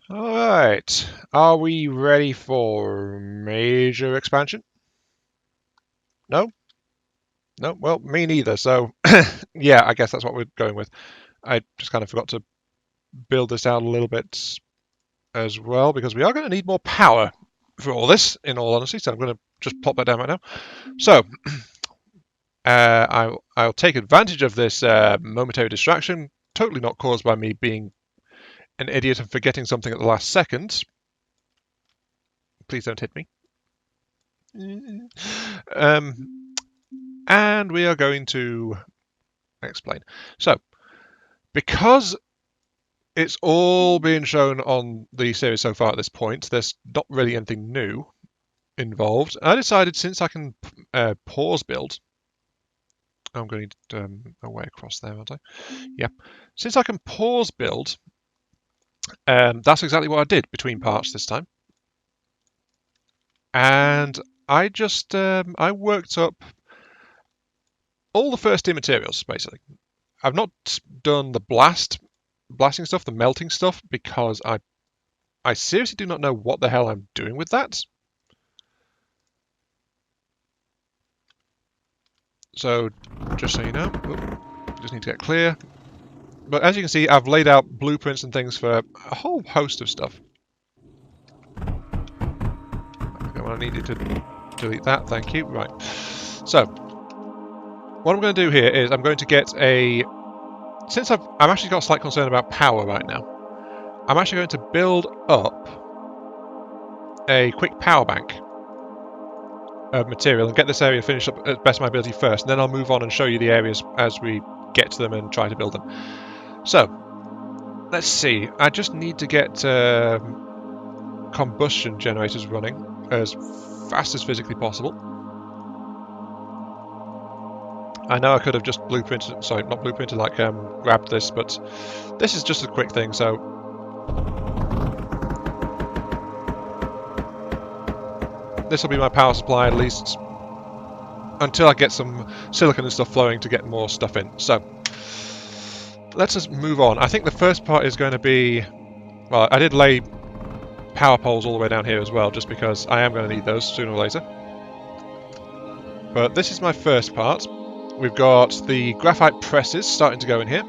Alright, are we ready for major expansion? No? No? Well, me neither, so yeah, I guess that's what we're going with. I just kind of forgot to build this out a little bit as well, because we are going to need more power for all this, in all honesty, so I'm going to just pop that down right now. So, I'll take advantage of this momentary distraction, totally not caused by me being an idiot and forgetting something at the last second. Please don't hit me. Um, and we are going to explain. So, because it's all been shown on the series so far at this point, there's not really anything new involved. I decided since I can pause build, I'm going away across there, aren't I? Yeah. Since I can pause build, that's exactly what I did between parts this time. And I just I worked up all the first tier materials basically. I've not done the blasting stuff, the melting stuff, because I seriously do not know what the hell I'm doing with that. So just so you know, just need to get clear. But as you can see, I've laid out blueprints and things for a whole host of stuff. Okay, well, I needed to delete that, thank you. Right. So, what I'm going to do here is I'm going to get a... Since I've actually got a slight concern about power right now, I'm actually going to build up a quick power bank of material and get this area finished up at best of my ability first, and then I'll move on and show you the areas as we get to them and try to build them. So, let's see. I just need to get combustion generators running as fast as physically possible. I know I could have just blueprinted, sorry, not blueprinted, like grabbed this, but this is just a quick thing, so this will be my power supply at least until I get some silicon and stuff flowing to get more stuff in. So let's just move on. I think the first part is going to be, well, I did lay power poles all the way down here as well, just because I am going to need those sooner or later. But this is my first part. We've got the graphite presses starting to go in here.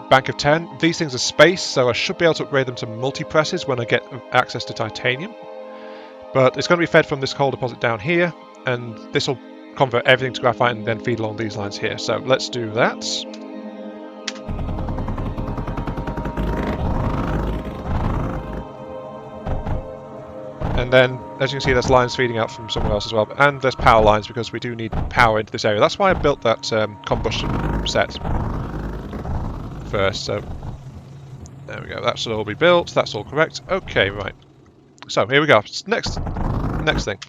Bank of 10. These things are space, so I should be able to upgrade them to multi-presses when I get access to titanium. But it's going to be fed from this coal deposit down here, and this will convert everything to graphite and then feed along these lines here. So let's do that. And then, as you can see, there's lines feeding out from somewhere else as well. And there's power lines because we do need power into this area. That's why I built that combustion set first. So there we go. That should all be built. That's all correct. Okay, right. So here we go. Next thing.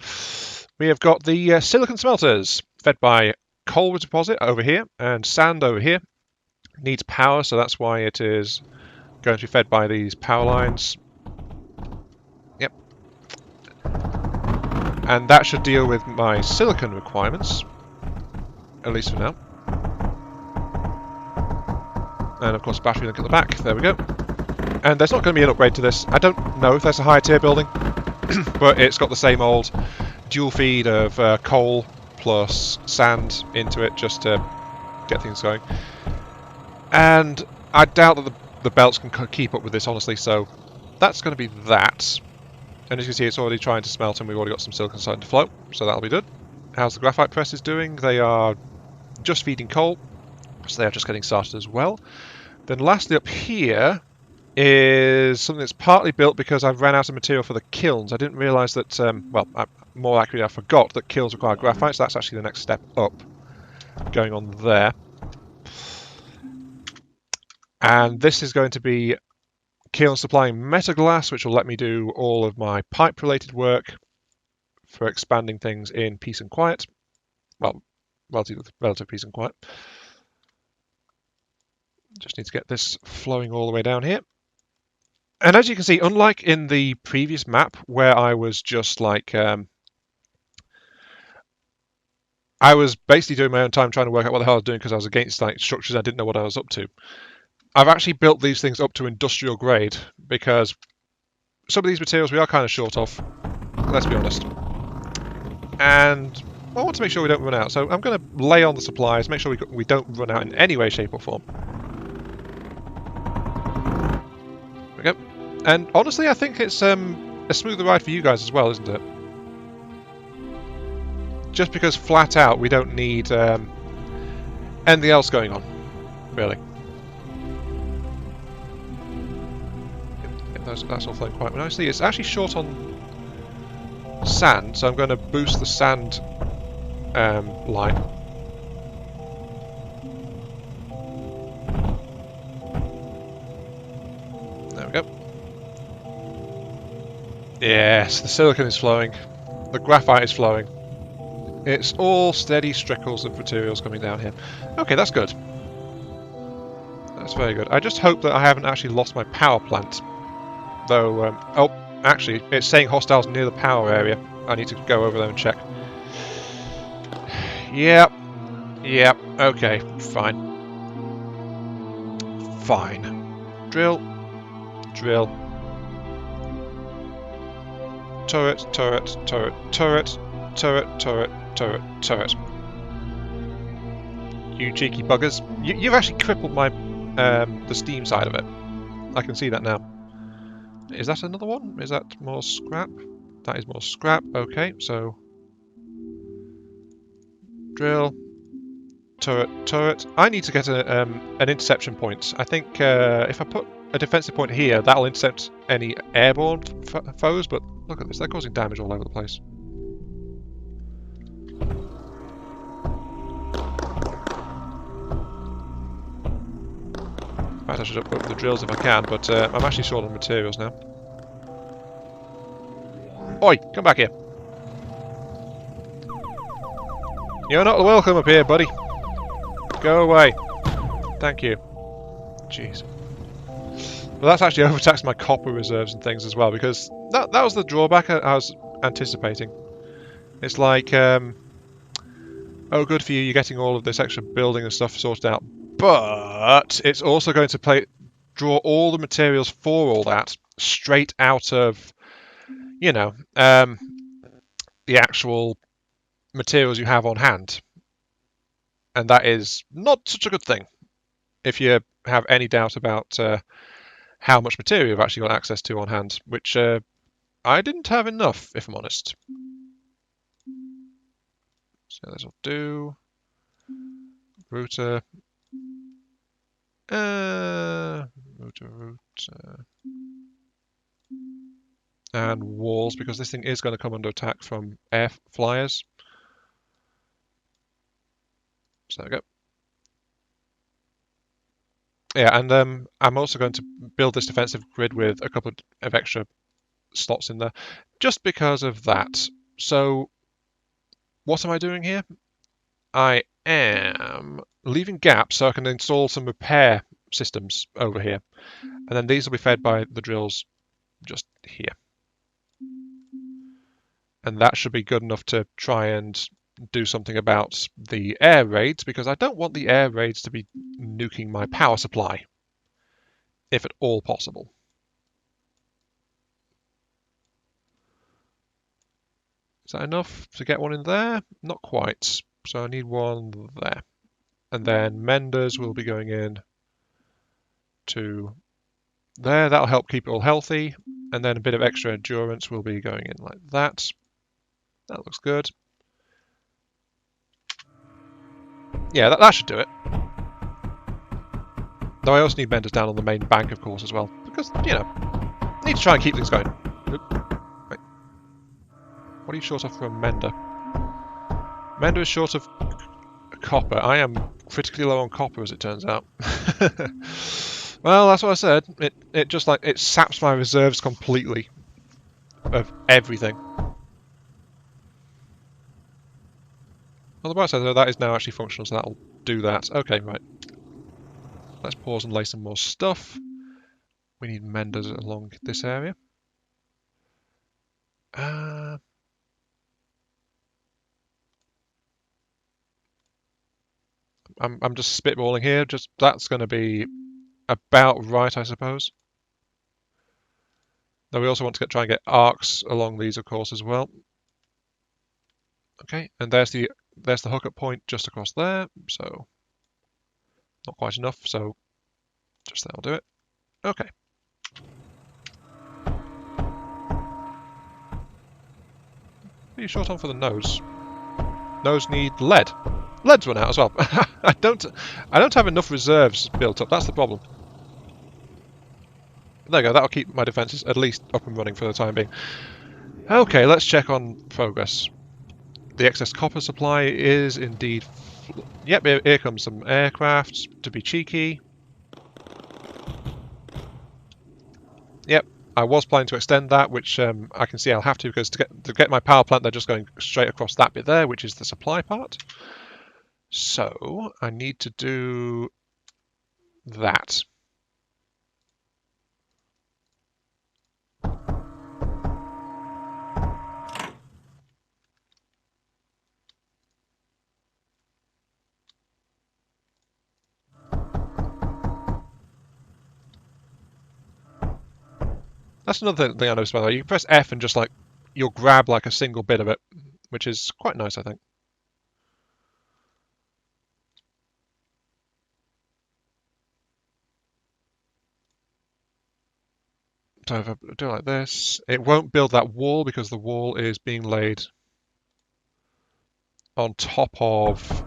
We have got the silicon smelters fed by coal deposit over here and sand over here. Needs power, so that's why it is going to be fed by these power lines. Yep. And that should deal with my silicon requirements, at least for now. And of course, battery link at the back. There we go. And there's not going to be an upgrade to this. I don't know if there's a higher tier building, but it's got the same old dual feed of coal plus sand into it just to get things going. And I doubt that the belts can keep up with this, honestly, so that's going to be that. And as you can see, it's already trying to smelt and we've already got some silicon starting to flow, so that'll be good. How's the graphite presses doing? They are just feeding coal, so they are just getting started as well. Then lastly up here is something that's partly built because I've ran out of material for the kilns. I didn't realise that, well, more accurately, I forgot that kilns require graphite, so that's actually the next step up going on there. And this is going to be kiln supplying metaglass, which will let me do all of my pipe-related work for expanding things in peace and quiet. Well, relative peace and quiet. Just need to get this flowing all the way down here. And as you can see, unlike in the previous map where I was just like, I was basically doing my own time trying to work out what the hell I was doing because I was against like structures I didn't know what I was up to. I've actually built these things up to industrial grade because some of these materials we are kind of short of, let's be honest. And I want to make sure we don't run out, so I'm going to lay on the supplies, make sure we don't run out in any way, shape or form. There we go. And honestly, I think it's a smoother ride for you guys as well, isn't it? Just because flat out we don't need anything else going on, really. That's all flowing quite nicely. It's actually short on sand, so I'm going to boost the sand line. There we go. Yes, the silicon is flowing. The graphite is flowing. It's all steady trickles of materials coming down here. Okay, that's good. That's very good. I just hope that I haven't actually lost my power plant. Though, oh, actually, it's saying hostiles near the power area. I need to go over there and check. Yep. Yep. Okay, fine. Fine. Drill. Drill. Turret, turret, turret, turret, turret, turret, turret, turret. You cheeky buggers. You've actually crippled my the steam side of it. I can see that now. Is that another one? Is that more scrap? That is more scrap. Okay, so drill, turret, turret. I need to get an interception point. I think if I put a defensive point here, that'll intercept any airborne foes. But look at this; they're causing damage all over the place. In fact, I should up the drills if I can, but I'm actually short on materials now. Oi, come back here. You're not welcome up here, buddy. Go away. Thank you. Jeez. Well, that's actually overtaxed my copper reserves and things as well, because that was the drawback I was anticipating. It's like, oh, good for you, you're getting all of this extra building and stuff sorted out. But it's also going to draw all the materials for all that straight out of, you know, the actual materials you have on hand. And that is not such a good thing if you have any doubt about how much material you've actually got access to on hand, which I didn't have enough, if I'm honest. So this will do. Router. Router. And walls, because this thing is going to come under attack from air flyers. So there we go. Yeah, and I'm also going to build this defensive grid with a couple of extra slots in there, just because of that. So, what am I doing here? I am leaving gaps so I can install some repair systems over here. And then these will be fed by the drills just here. And that should be good enough to try and do something about the air raids, because I don't want the air raids to be nuking my power supply, if at all possible. Is that enough to get one in there? Not quite. So I need one there. And then menders will be going in to there. That'll help keep it all healthy. And then a bit of extra endurance will be going in like that. That looks good. Yeah, that should do it. Though I also need menders down on the main bank, of course, as well. Because, you know, I need to try and keep things going. Oop. Wait. What are you short of for a mender? Mender is short of copper. I am critically low on copper, as it turns out. Well, that's what I said. It just like it saps my reserves completely of everything. On the bright side, though, that is now actually functional, so that'll do that. Okay, right. Let's pause and lay some more stuff. We need menders along this area. I'm just spitballing here. Just that's going to be about right, I suppose. Now we also want to try and get arcs along these, of course, as well. Okay, and there's the hookup point just across there, so not quite enough, so just that'll do it. Okay. What are you short on for the nose? Nose need lead. Lead's run out as well. I don't have enough reserves built up, that's the problem. There you go, that'll keep my defences at least up and running for the time being. Okay, let's check on progress. The excess copper supply is indeed... Yep, here comes some aircraft, to be cheeky. Yep, I was planning to extend that, which I can see I'll have to, because to get my power plant, they're just going straight across that bit there, which is the supply part. So, I need to do that. That's another thing I noticed, by the way. You can press F and just, like, you'll grab, like, a single bit of it, which is quite nice, I think. So if I do it like this, it won't build that wall because the wall is being laid on top of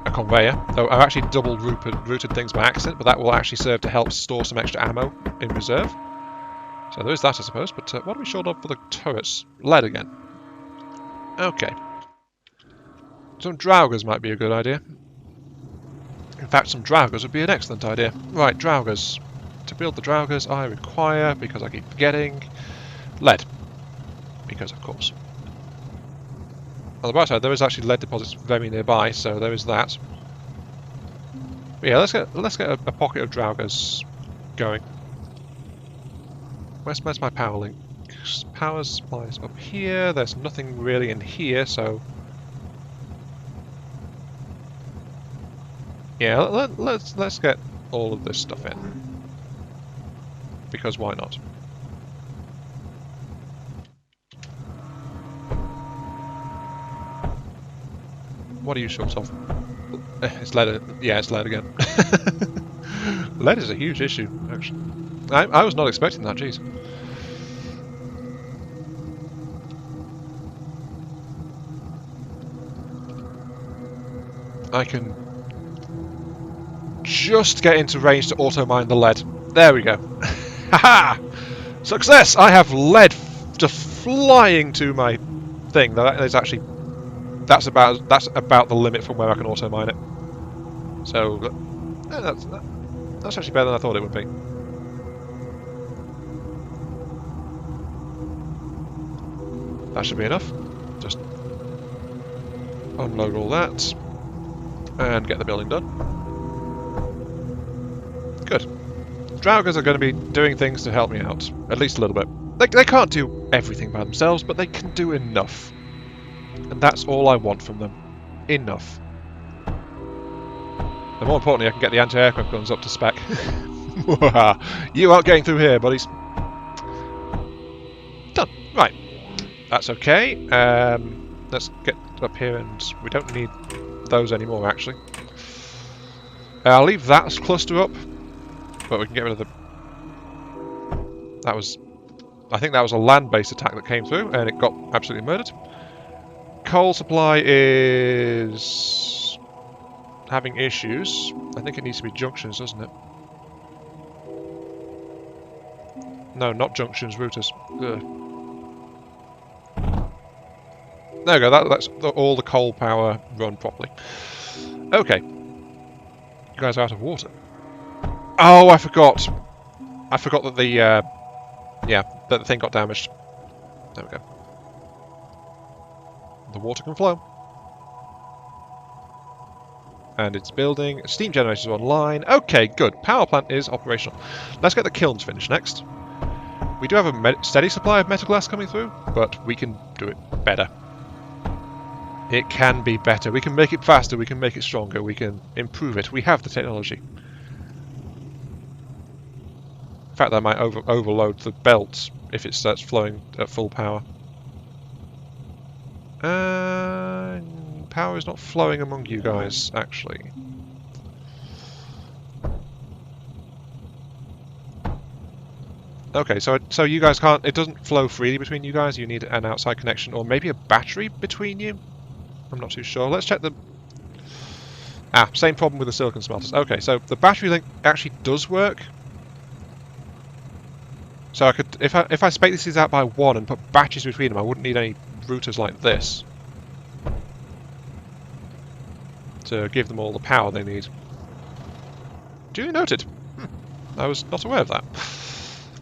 a conveyor. So I've actually double routed things by accident, but that will actually serve to help store some extra ammo in reserve. So there is that, I suppose, but what are we short of for the turrets? Lead again. Okay. Some Draugrs might be a good idea. In fact, some Draugrs would be an excellent idea. Right, Draugrs. To build the Draugrs, I require, because I keep forgetting, lead. Because, of course. On the bright side, there is actually lead deposits very nearby, so there is that. But yeah, let's get a pocket of Draugrs going. Where's my power link? Power supplies up here. There's nothing really in here, so yeah, let's get all of this stuff in. Because why not? What are you short of? It's lead. Yeah, it's lead again. Lead is a huge issue, actually. I was not expecting that, jeez. I can just get into range to auto-mine the lead. There we go. Haha! Success! I have lead just flying to my thing. That is actually... That's about the limit from where I can auto-mine it. So, that's actually better than I thought it would be. That should be enough. Just unload all that and get the building done. Good. Draugrs are going to be doing things to help me out, at least a little bit. They can't do everything by themselves, but they can do enough. And that's all I want from them. Enough. And more importantly, I can get the anti-aircraft guns up to spec. You aren't getting through here, buddies. Done. Right. That's okay. Let's get up here, and we don't need those anymore, actually. I'll leave that cluster up, but we can get rid of the... That was... I think that was a land-based attack that came through, and it got absolutely murdered. Coal supply is... having issues. I think it needs to be junctions, doesn't it? No, not junctions, routers. Ugh. There we go, that's all the coal power run properly. Okay. You guys are out of water. Oh, I forgot. I forgot that the, yeah, that the thing got damaged. There we go. The water can flow. And it's building. Steam generators are online. Okay, good. Power plant is operational. Let's get the kilns finished next. We do have a steady supply of metal glass coming through, but we can do it better. It can be better. We can make it faster, we can make it stronger, we can improve it. We have the technology. fact, that might overload the belt if it starts flowing at full power. Power is not flowing among you guys, actually. Okay, so you guys can't... It doesn't flow freely between you guys. You need an outside connection, or maybe a battery between you? I'm not too sure. Let's check the... Ah, same problem with the silicon smelters. Okay, so the battery link actually does work. So I could... If I space these out by 1 and put batteries between them, I wouldn't need any routers like this to give them all the power they need. Duly noted. I was not aware of that.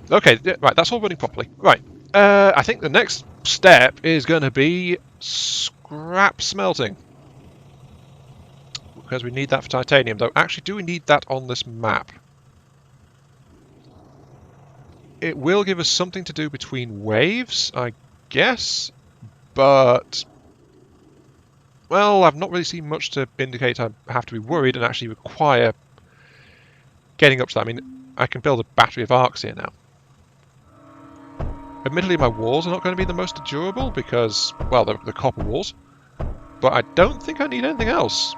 Okay, right, that's all running properly. Right, I think the next step is going to be scrap smelting. Because we need that for titanium, though. Actually, do we need that on this map? It will give us something to do between waves, I guess, but... Well, I've not really seen much to indicate I have to be worried and actually require getting up to that. I mean, I can build a battery of arcs here now. Admittedly, my walls are not going to be the most durable because, well, they're the copper walls. But I don't think I need anything else.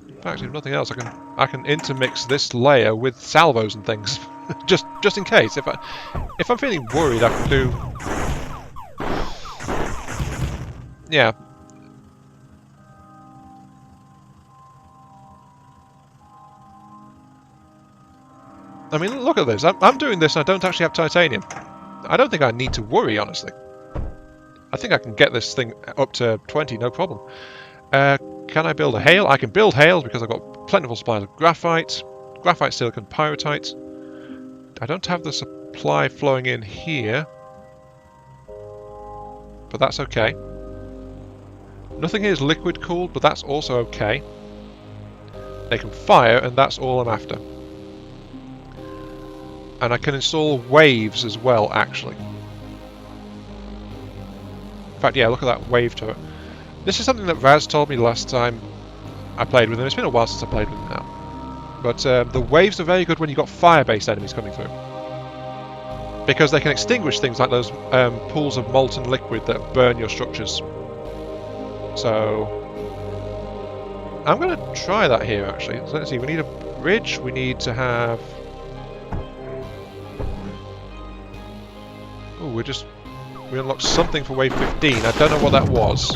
In fact, if nothing else, I can intermix this layer with salvos and things, just in case. If I'm feeling worried, I can do. Yeah. I mean, look at this. I'm doing this and I don't actually have titanium. I don't think I need to worry, honestly. I think I can get this thing up to 20, no problem. Can I build a hail? I can build hails because I've got plentiful supplies of graphite, silicon, pyrite. I don't have the supply flowing in here, but that's okay. Nothing here is liquid cooled, but that's also okay. They can fire, and that's all I'm after. And I can install waves as well, actually. In fact, yeah, look at that wave turret. This is something that Raz told me last time I played with him. It's been a while since I played with him now. But the waves are very good when you've got fire-based enemies coming through. Because they can extinguish things like those pools of molten liquid that burn your structures. So I'm going to try that here, actually. So let's see, we need a bridge. We need to have... Oh, we unlocked something for wave 15. I don't know what that was.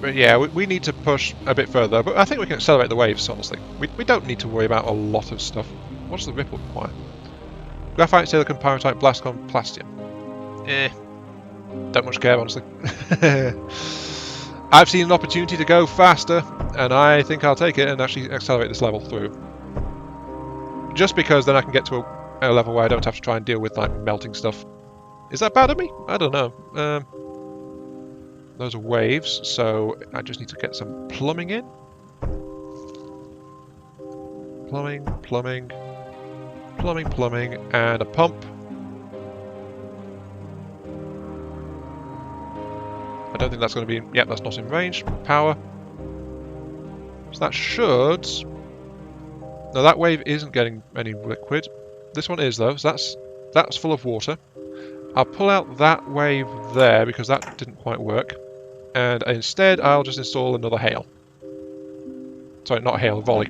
But yeah, we need to push a bit further, but I think we can accelerate the waves, honestly. We don't need to worry about a lot of stuff. What does the ripple require? Graphite, silicon, pyrite, blastcon, plastium. Don't much care, honestly. I've seen an opportunity to go faster, and I think I'll take it and actually accelerate this level through. Just because then I can get to a level where I don't have to try and deal with like melting stuff. Is that bad of me? I don't know. Those are waves, so I just need to get some plumbing in. Plumbing, and a pump. I don't think that's going to be... Yep, that's not in range. Power. So that should... No, that wave isn't getting any liquid. This one is, though, so that's full of water. I'll pull out that wave there, because that didn't quite work. And instead, I'll just install another hail. Sorry, not hail, volley.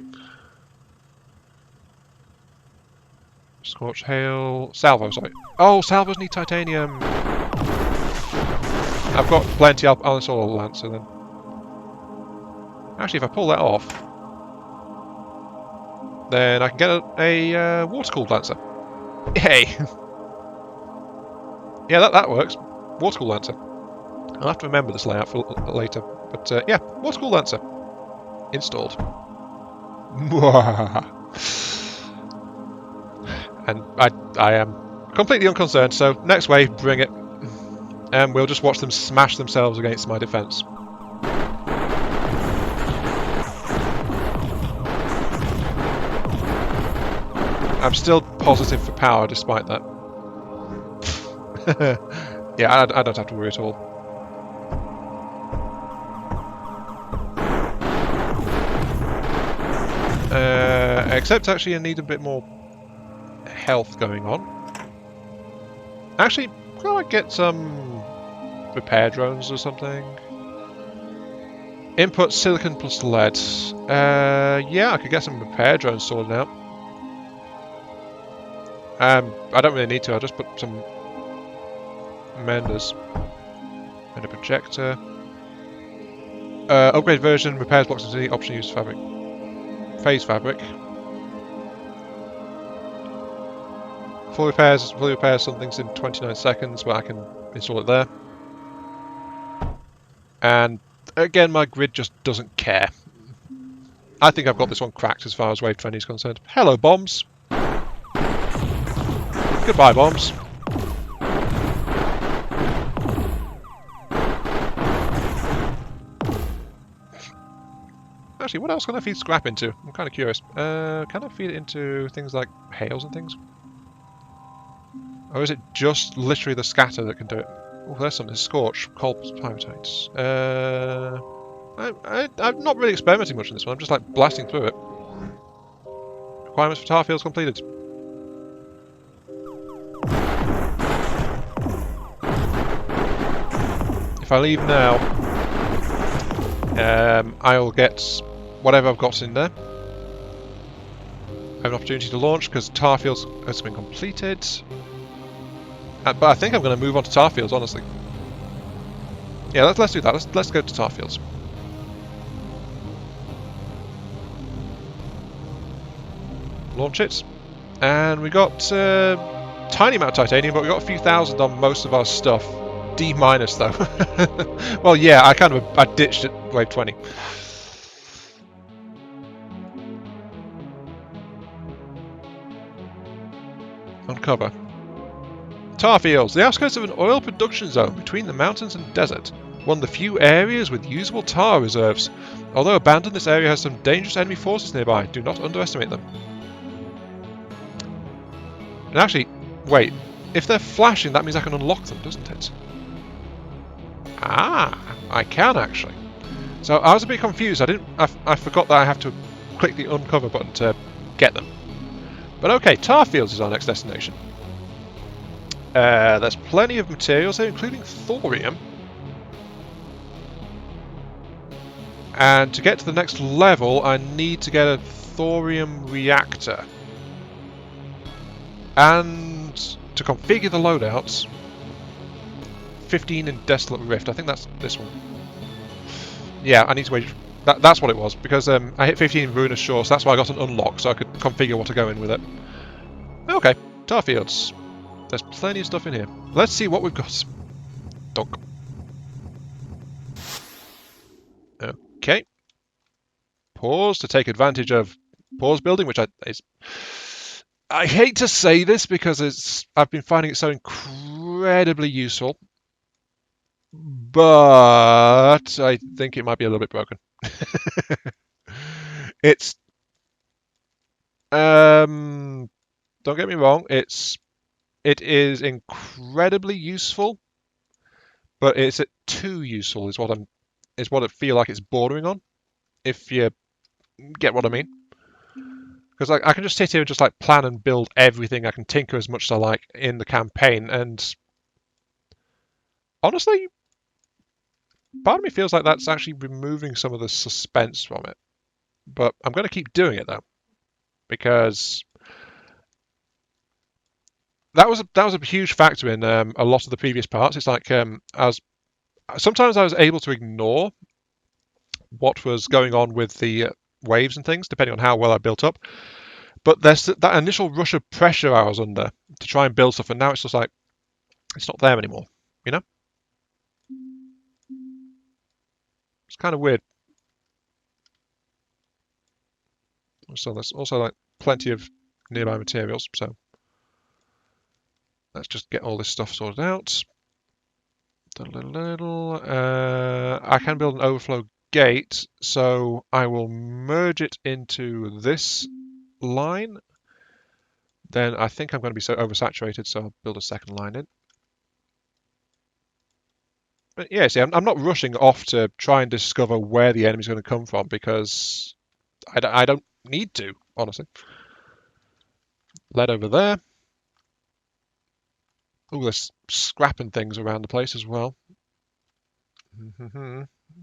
Scorch hail... Salvo, sorry. Oh, salvos need titanium! I've got plenty, I'll install a Lancer then. Actually, if I pull that off, then I can get a water-cooled Lancer. Yay! Yeah, that works. Water-cooled Lancer. I'll have to remember this layout for later. But yeah, water-cooled Lancer. Installed. And I am completely unconcerned, so next wave, bring it. And we'll just watch them smash themselves against my defense. I'm still positive for power despite that. Yeah, I don't have to worry at all. Except actually I need a bit more health going on. Actually, can I get some repair drones or something? Input silicon plus lead. Yeah, I could get some repair drones sorted out. I don't really need to, I'll just put some menders and a projector. Upgrade version, repairs blocks and any option use fabric. Phase fabric. Fully repairs some things in 29 seconds, but I can install it there. And again, my grid just doesn't care. I think I've got this one cracked as far as wave 20 is concerned. Hello, bombs. Goodbye, bombs. Actually, what else can I feed scrap into? I'm kind of curious. Can I feed it into things like hails and things? Or is it just literally the scatter that can do it? Oh, there's something. Scorch, coal, pyritites. I'm not really experimenting much on this one. I'm just like blasting through it. Requirements for tar fields completed. If I leave now, I'll get whatever I've got in there. I have an opportunity to launch because tar fields has been completed. But I think I'm going to move on to tar fields, honestly. Yeah, let's do that. Let's go to tar fields. Launch it, and we got tiny amount of titanium, but we got a few thousand on most of our stuff. D- though. Well, yeah, I ditched it wave 20. Uncover. Tar fields, the outskirts of an oil production zone between the mountains and desert. One of the few areas with usable tar reserves. Although abandoned, this area has some dangerous enemy forces nearby. Do not underestimate them. And actually, wait, if they're flashing, that means I can unlock them, doesn't it? Ah, I can actually. So I was a bit confused. I forgot that I have to click the uncover button to get them. But okay, tar fields is our next destination. There's plenty of materials here, including thorium. And to get to the next level, I need to get a thorium reactor. And to configure the loadouts, 15 in Desolate Rift. I think that's this one. Yeah, I need to wait. That's what it was, because I hit 15 in Ruinous Shore, so that's why I got an unlock, so I could configure what to go in with it. Okay, tar fields. There's plenty of stuff in here. Let's see what we've got. Donk. Okay. Pause to take advantage of pause building, which I hate to say this because I've been finding it so incredibly useful, but I think it might be a little bit broken. It's don't get me wrong, it is incredibly useful, but it's too useful is what I feel like it's bordering on, if you get what I mean. Because I can just sit here and just like plan and build everything. I can tinker as much as I like in the campaign, and honestly, part of me feels like that's actually removing some of the suspense from it. But I'm going to keep doing it though, because that was a huge factor in a lot of the previous parts. It's like sometimes I was able to ignore what was going on with the waves and things, depending on how well I built up. But there's that initial rush of pressure I was under to try and build stuff, and now it's just like it's not there anymore. You know, it's kind of weird. So there's also like plenty of nearby materials. So let's just get all this stuff sorted out. I can build an overflow gate, so I will merge it into this line. Then I think I'm going to be so oversaturated, so I'll build a second line in. But yeah, see, I'm not rushing off to try and discover where the enemy's going to come from because I don't need to, honestly. Lead over there. Oh, there's scrapping things around the place as well.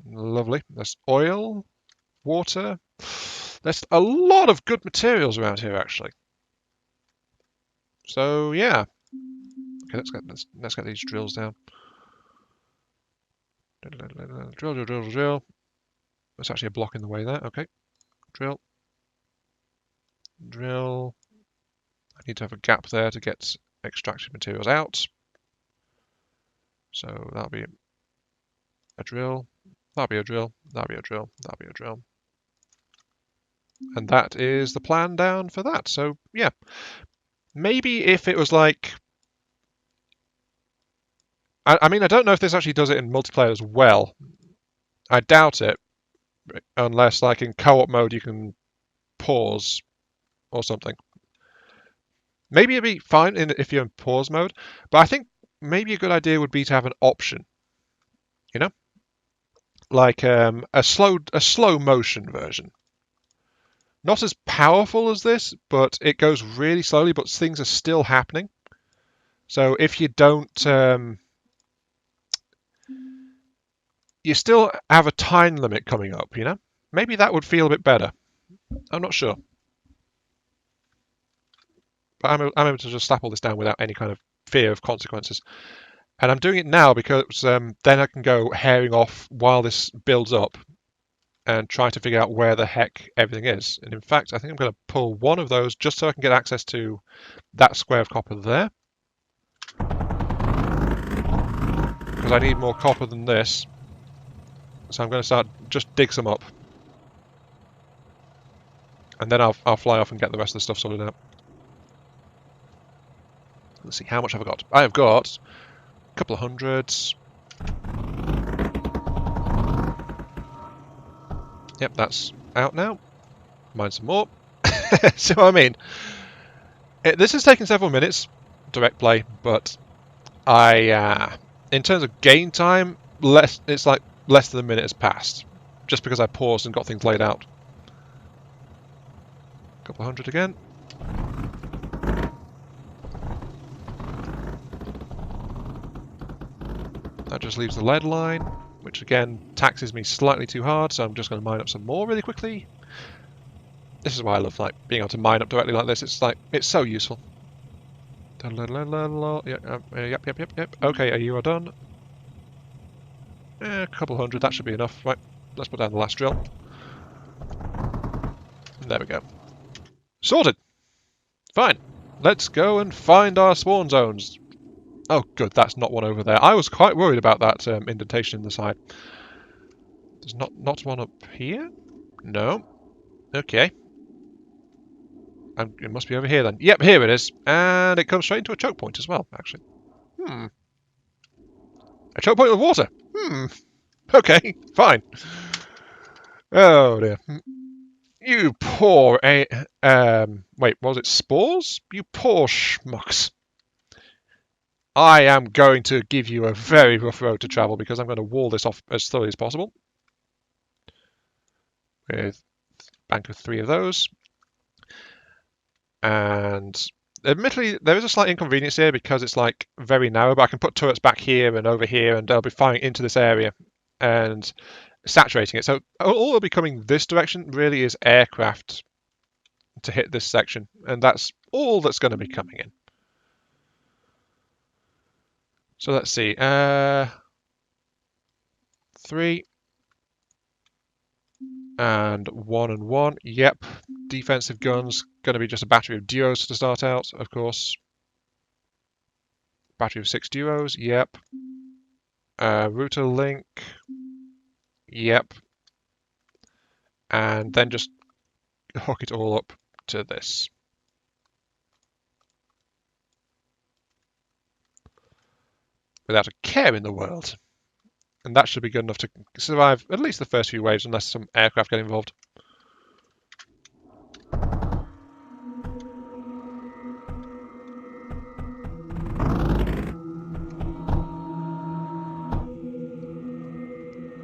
Lovely. There's oil, water. There's a lot of good materials around here, actually. So yeah. Okay, let's get these drills down. Drill. There's actually a block in the way there. Okay. Drill. I need to have a gap there to get extracted materials out. So that'll be a drill. That'll be a drill. That'll be a drill. That'll be a drill. And that is the plan down for that. So yeah. Maybe if it was like... I mean, I don't know if this actually does it in multiplayer as well. I doubt it. Unless, like, in co-op mode you can pause or something. Maybe it'd be fine if you're in pause mode. But I think maybe a good idea would be to have an option. You know? Like a slow motion version. Not as powerful as this, but it goes really slowly, but things are still happening. So if you don't... you still have a time limit coming up, you know? Maybe that would feel a bit better. I'm not sure. But I'm able to just slap all this down without any kind of fear of consequences. And I'm doing it now because then I can go herring off while this builds up and try to figure out where the heck everything is. And in fact, I think I'm going to pull one of those just so I can get access to that square of copper there. Because I need more copper than this. So I'm going to start, just dig some up. And then I'll fly off and get the rest of the stuff sorted out. Let's see, how much have I got? I have got a couple of hundreds. Yep, that's out now. Mine some more. See what I mean? This has taken several minutes, direct play, but in terms of game time, it's like less than a minute has passed, just because I paused and got things laid out. A couple of hundred again. That just leaves the lead line, which again taxes me slightly too hard, so I'm just going to mine up some more really quickly. This is why I love being able to mine up directly like this. It's so useful. Yep. Okay, you are done. A couple hundred, that should be enough. Right, let's put down the last drill. There we go. Sorted. Fine. Let's go and find our spawn zones. Oh, good, that's not one over there. I was quite worried about that indentation in the side. There's not one up here? No. Okay. It must be over here then. Yep, here it is. And it comes straight into a choke point as well, actually. A choke point with water. Okay, fine. Oh dear. You poor... wait, was it spores? You poor schmucks. I am going to give you a very rough road to travel because I'm going to wall this off as thoroughly as possible. With a bank of 3 of those. And admittedly, there is a slight inconvenience here because it's like very narrow, but I can put turrets back here and over here and they'll be firing into this area and saturating it. So all will be coming this direction really is aircraft to hit this section. And that's all that's going to be coming in. So let's see. 3. And 1 and 1. Yep. Defensive guns. Going to be just a battery of duos to start out, of course. Battery of 6 duos. Yep. Router link. Yep. And then just hook it all up to this. Without a care in the world. And that should be good enough to survive at least the first few waves unless some aircraft get involved.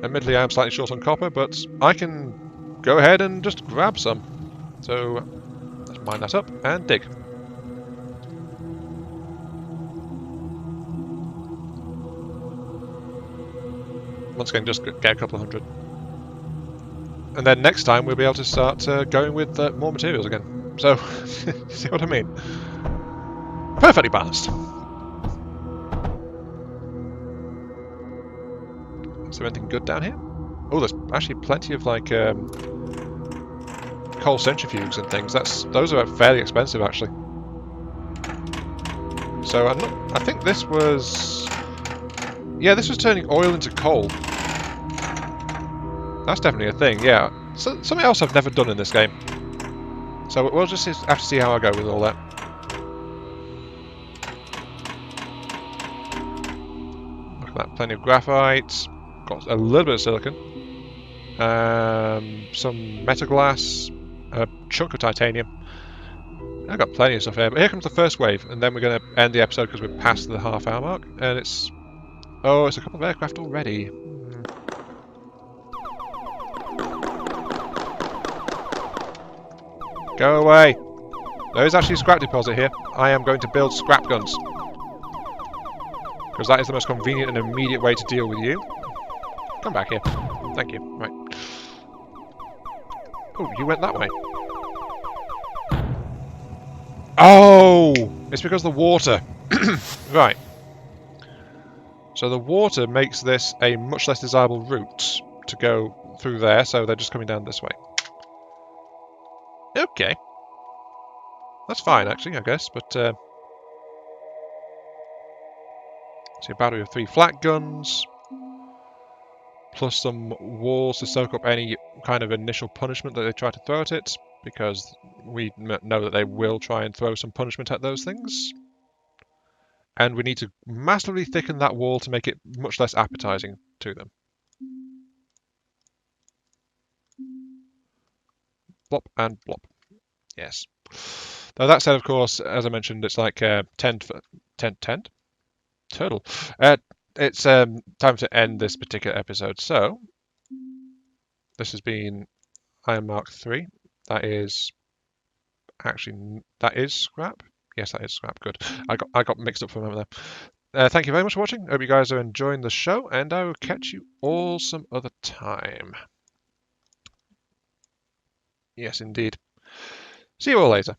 Admittedly, I'm slightly short on copper, but I can go ahead and just grab some. So let's mine that up and dig. Once again, just get a couple of hundred. And then next time we'll be able to start going with more materials again. So, see what I mean? Perfectly balanced. Is there anything good down here? Oh, there's actually plenty of like coal centrifuges and things. Those are fairly expensive actually. So I think this was, yeah, this was turning oil into coal. That's definitely a thing. Yeah, so something else I've never done in this game. So we'll just have to see how I go with all that. Look at that, plenty of graphite. Got a little bit of silicon. Some metal glass. A chunk of titanium. I've got plenty of stuff here, but here comes the first wave, and then we're going to end the episode because we're past the half-hour mark, and it's... Oh, it's a couple of aircraft already. Go away! There is actually a scrap deposit here. I am going to build scrap guns. Because that is the most convenient and immediate way to deal with you. Come back here. Thank you. Right. Oh, you went that way. Oh! It's because of the water. Right. So the water makes this a much less desirable route to go through there, so they're just coming down this way. Okay. That's fine, actually, I guess, but... so a battery of 3 flat guns, plus some walls to soak up any kind of initial punishment that they try to throw at it, because we know that they will try and throw some punishment at those things. And we need to massively thicken that wall to make it much less appetizing to them. Blop and blop. Yes. Now that said, of course, as I mentioned, it's like 10 turtle. It's time to end this particular episode. So this has been Iron Mark 3. That is scrap. Yes, that is scrap. Good. I got mixed up for a moment there. Thank you very much for watching. Hope you guys are enjoying the show, and I will catch you all some other time. Yes, indeed. See you all later.